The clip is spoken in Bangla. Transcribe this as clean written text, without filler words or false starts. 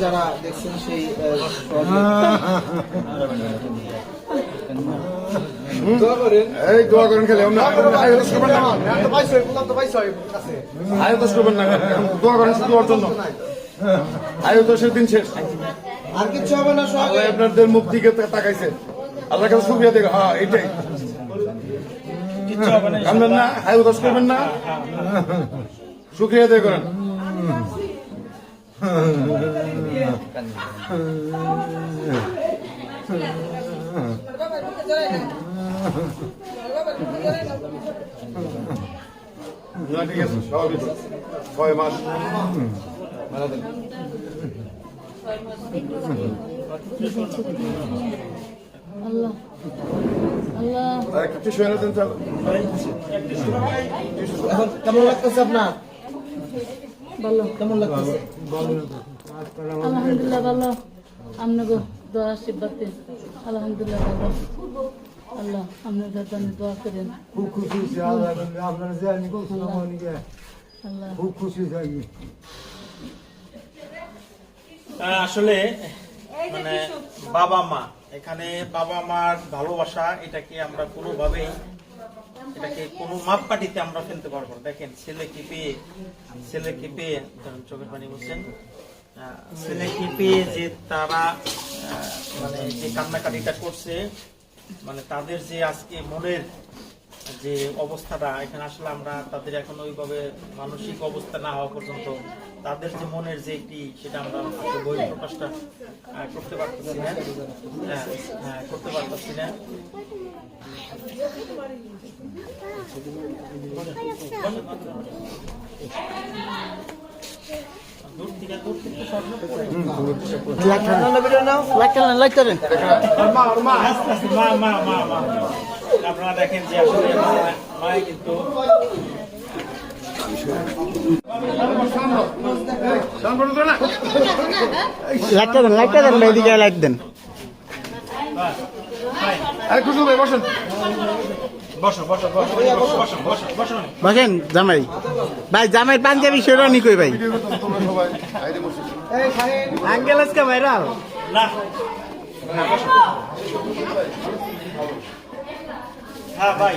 যারা দেখছেন সেই দোয়া করেন খেলে দোয়া করেন শুধু ওর জন্য আয়ু তো সেদিন শেষ আর কিছু হবে না। আপনাদের মুখ দিকে তাকাইছে আল্লাহ কাছে শুকরিয়া দেখো। হ্যাঁ এটাই কান্দেন না, আয়ু দোষ করবেন না, শুকরিয়া দিয়ে করেন। ঠিক আছে স্বাভাবিক 6 মাস আল্লাহ আল্লাহ একটু শুনে দেন। এখন কেমন লাগতেছে আপনার? ভালো, কেমন লাগতেছে? আলহামদুলিল্লাহ ভালো। আপনাকে দোয়া আশীর্বাদ আলহামদুলিল্লাহ ভালো। আল্লাহ আপনাদের জন্য দোয়া করেন। খুব খুশি হয়েছি আপনারা জানি আল্লাহ খুব খুশি থাকি। আসলে মানে বাবা মা, এখানে বাবা মার ভালোবাসা এটাকে আমরা কোনোভাবেই এটাকে কোনো মাপকাঠিতে আমরা ফেলতে পারবো না। দেখেন ছেলেকে পেয়ে চোখের পানি বলছেন, ছেলেকে পেয়ে যে তারা মানে যে কান্নাকাটিটা করছে, মানে তাদের যে আজকে মনের যে অবস্থাটা, এখানে আসলে আমরা তাদের এখন ওইভাবে মানসিক অবস্থা না হওয়া পর্যন্ত তাদের যে মনের যে একটি সেটা আমরা বই প্রকাশটা করতে পারতেছি না। হ্যাঁ করতে পারতেছি না। আপনারা দেখেন যে আসলে মায় কিন্তু লাইট দেন। বসেন জামাই ভাই, জামাই পাঞ্জাবি শেরওয়ানি কই ভাই? আঙ্কেল আজকে ভাইরাল না। হ্যাঁ ভাই